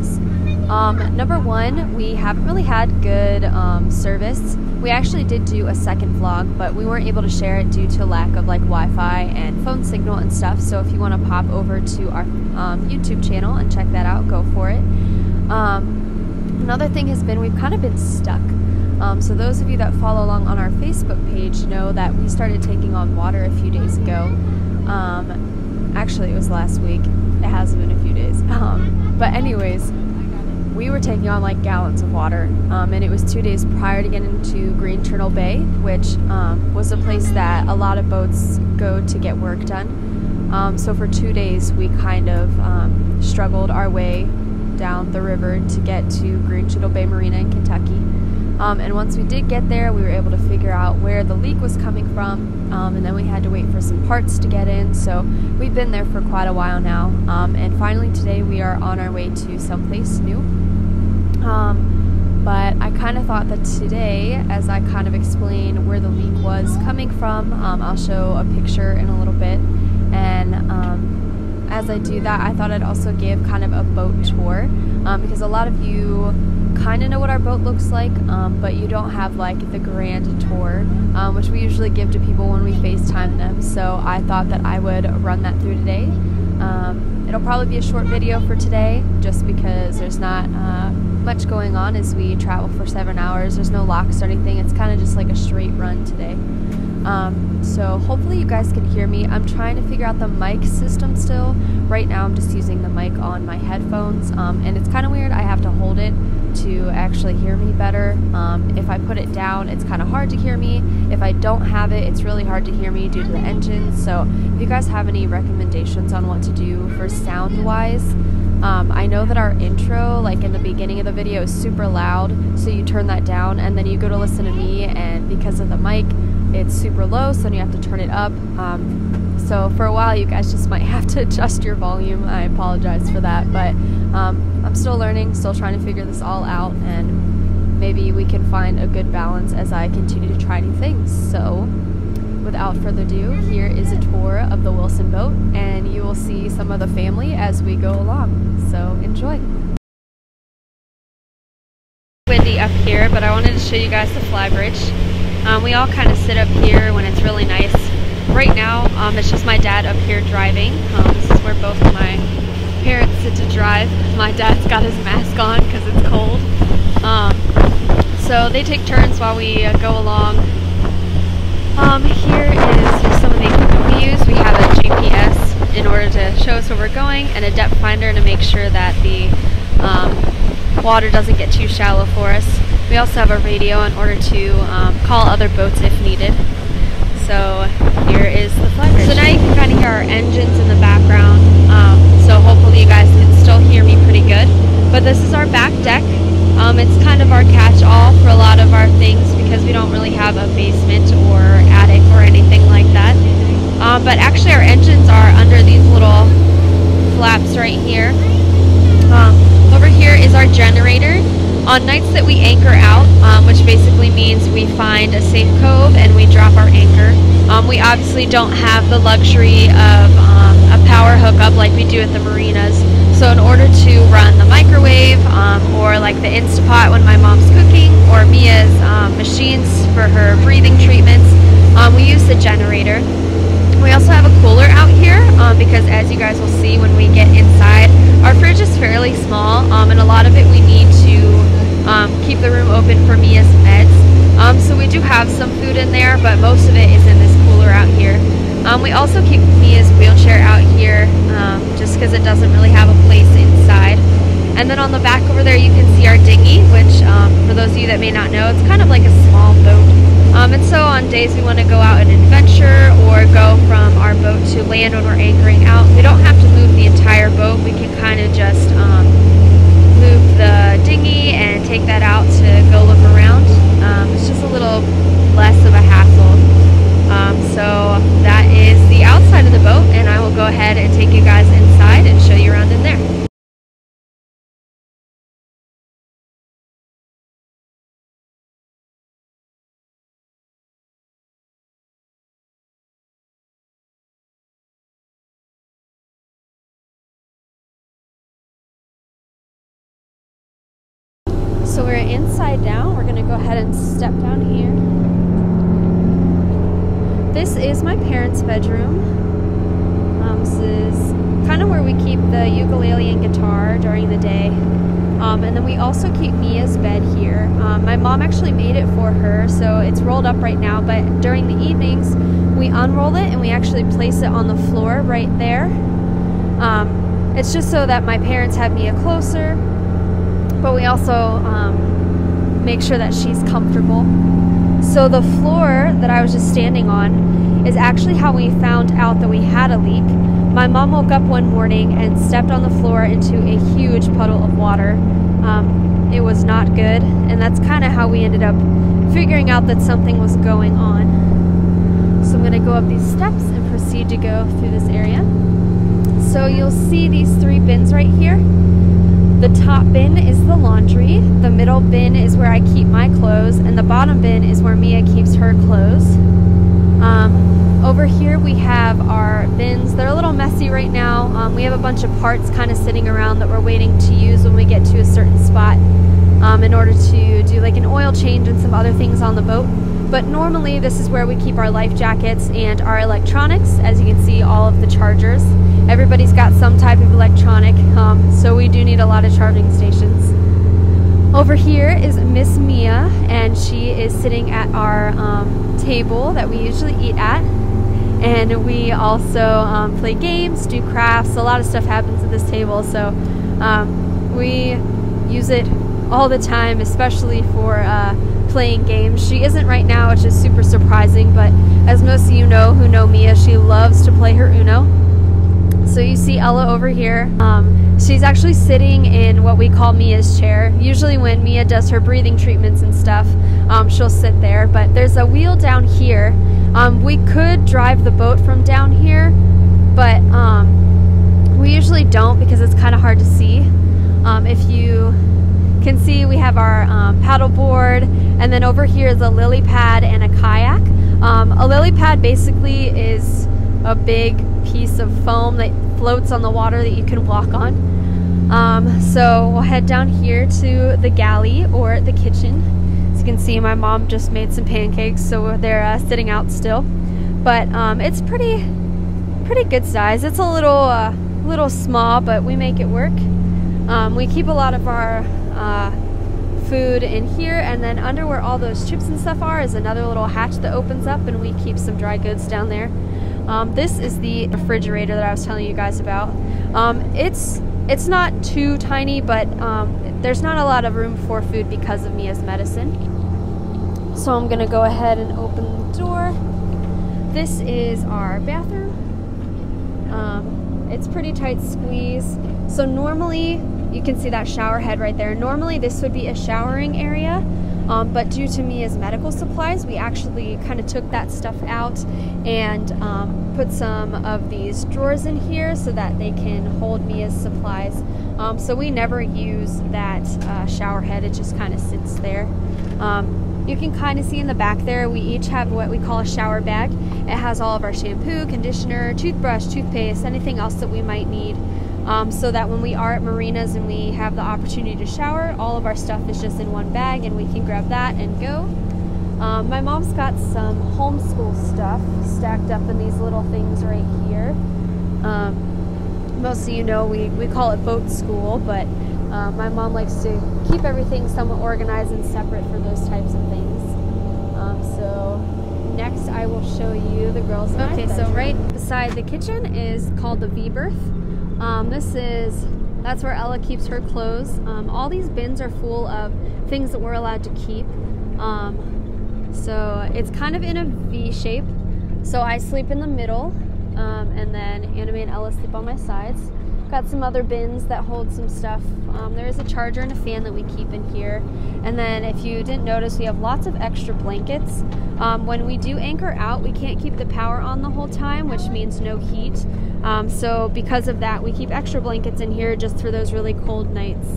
things. Number one, we haven't really had good service. We actually did do a second vlog, but we weren't able to share it due to lack of like Wi-Fi and phone signal and stuff. So if you want to pop over to our YouTube channel and check that out, go for it. Another thing has been we've kind of been stuck. So those of you that follow along on our Facebook page know that we started taking on water a few days ago. Actually, it was last week. It hasn't been a few days. But anyways, we were taking on like gallons of water, and it was 2 days prior to getting to Green Turtle Bay, which was a place that a lot of boats go to get work done. So for 2 days, we kind of struggled our way down the river to get to Green Turtle Bay Marina in Kentucky. And once we did get there, we were able to figure out where the leak was coming from, and then we had to wait for some parts to get in. So we've been there for quite a while now, and finally today we are on our way to someplace new. But I kind of thought that today, as I kind of explain where the leak was coming from, I'll show a picture in a little bit, and as I do that, I thought I'd also give kind of a boat tour, because a lot of you kind of know what our boat looks like, but you don't have like the grand tour, which we usually give to people when we FaceTime them. So I thought that I would run that through today. It'll probably be a short video for today, just because there's not much going on as we travel for 7 hours. There's no locks or anything. It's kind of just like a straight run today. So hopefully you guys can hear me. I'm trying to figure out the mic system still. Right now I'm just using the mic on my headphones, and it's kind of weird. I have to hold it to actually hear me better. If I put it down, it's kind of hard to hear me. If I don't have it, it's really hard to hear me due to the engine. So if you guys have any recommendations on what to do for sound wise, I know that our intro, like in the beginning of the video, is super loud, so you turn that down, and then you go to listen to me, and because of the mic, it's super low, so then you have to turn it up. So for a while you guys just might have to adjust your volume. I apologize for that, but I'm still learning, still trying to figure this all out, and maybe we can find a good balance as I continue to try new things. So without further ado, here is a tour of the Wilson boat, and you will see some of the family as we go along. So enjoy. Windy up here, but I wanted to show you guys the fly bridge. We all kind of sit up here when it's really nice. Right now, it's just my dad up here driving. This is where both of my parents sit to drive. My dad's got his mask on because it's cold. So they take turns while we go along. Here is some of the equipment we use. We have a GPS in order to show us where we're going, and a depth finder to make sure that the water doesn't get too shallow for us. We also have a radio in order to call other boats if needed. So here is the fly bridge. So now you can kind of hear our engines in the background, so hopefully you guys can still hear me pretty good. But this is our back deck. It's kind of our catch-all for a lot of our things because we don't really have a basement or attic or anything like that. But actually our engines are under these little flaps right here. Over here is our generator. On nights that we anchor out, which basically means we find a safe cove and we drop our anchor, we obviously don't have the luxury of a power hookup like we do at the marinas. So in order to run the microwave, or like the Instapot when my mom's cooking, or Mia's machines for her breathing treatments, we use the generator. We also have a cooler out here because, as you guys will see when we get inside, our fridge is fairly small, and a lot of it we need to keep the room open for Mia's meds. So we do have some food in there, but most of it is in this cooler out here. We also keep Mia's wheelchair out here just because it doesn't really have a place inside. And then on the back over there you can see our dinghy, which for those of you that may not know, it's kind of like a small boat. And so on days we want to go out and adventure or go from our boat to land when we're anchoring out, we don't have to move the entire boat. We can kind of just move the dinghy and take that out to go look around. It's just a little less of a hassle. So that is the outside of the boat, and I will go ahead and take you guys inside and show you around in there. So we're inside down. We're going to go ahead and step down here. This is my parents' bedroom. This is kind of where we keep the ukulele and guitar during the day. And then we also keep Mia's bed here. My mom actually made it for her, so it's rolled up right now, but during the evenings we unroll it and we actually place it on the floor right there. It's just so that my parents have Mia closer, but we also make sure that she's comfortable. So the floor that I was just standing on is actually how we found out that we had a leak. My mom woke up one morning and stepped on the floor into a huge puddle of water. It was not good, and that's kind of how we ended up figuring out that something was going on. So I'm going to go up these steps and proceed to go through this area. So you'll see these 3 bins right here. The top bin is the laundry, the middle bin is where I keep my clothes, and the bottom bin is where Mia keeps her clothes. Over here we have our bins. They're a little messy right now. We have a bunch of parts kind of sitting around that we're waiting to use when we get to a certain spot in order to do like an oil change and some other things on the boat. But normally this is where we keep our life jackets and our electronics. As you can see, all of the chargers. Everybody's got some type of electronic, so we do need a lot of charging stations. Over here is Miss Mia, and she is sitting at our table that we usually eat at. And we also play games, do crafts. A lot of stuff happens at this table, so we use it all the time, especially for playing games. She isn't right now, which is super surprising, but as most of you know who know Mia, she loves to play her Uno. So you see Ella over here. She's actually sitting in what we call Mia's chair. Usually when Mia does her breathing treatments and stuff, she'll sit there, but there's a wheel down here. We could drive the boat from down here, but we usually don't because it's kind of hard to see. If you can see, we have our paddle board, and then over here is a lily pad and a kayak. A lily pad basically is a big piece of foam that floats on the water that you can walk on. So we'll head down here to the galley or the kitchen. As you can see, my mom just made some pancakes, so they're sitting out still. But it's pretty good size. It's a little small, but we make it work. We keep a lot of our food in here, and then under where all those chips and stuff are is another little hatch that opens up, and we keep some dry goods down there. This is the refrigerator that I was telling you guys about. It's not too tiny, but there's not a lot of room for food because of Mia's medicine. So I'm gonna go ahead and open the door. This is our bathroom. It's pretty tight squeeze. So normally, you can see that shower head right there. Normally this would be a showering area, but due to Mia's medical supplies, we actually kind of took that stuff out and put some of these drawers in here so that they can hold Mia's supplies. So we never use that shower head, it just kind of sits there. You can kind of see in the back there, we each have what we call a shower bag. It has all of our shampoo, conditioner, toothbrush, toothpaste, anything else that we might need. So that when we are at marinas and we have the opportunity to shower, all of our stuff is just in one bag and we can grab that and go. My mom's got some homeschool stuff stacked up in these little things right here. Most of you know we call it boat school, but my mom likes to keep everything somewhat organized and separate for those types of things. So next I will show you the girls' bedroom. Okay, so right beside the kitchen is called the V-berth. That's where Ella keeps her clothes. All these bins are full of things that we're allowed to keep. So it's kind of in a V shape. So I sleep in the middle, and then Anime and Ella sleep on my sides. Got some other bins that hold some stuff. There is a charger and a fan that we keep in here. And then if you didn't notice, we have lots of extra blankets. When we do anchor out, we can't keep the power on the whole time, which means no heat. So because of that, we keep extra blankets in here just for those really cold nights.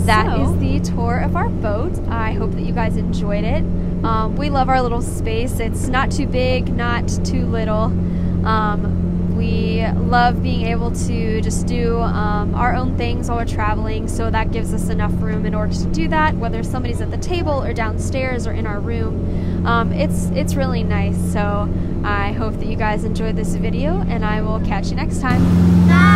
That is the tour of our boat. I hope that you guys enjoyed it. We love our little space. It's not too big, not too little. We love being able to just do our own things while we're traveling, so that gives us enough room in order to do that, whether somebody's at the table or downstairs or in our room. It's really nice. So I hope that you guys enjoyed this video, and I will catch you next time. Bye.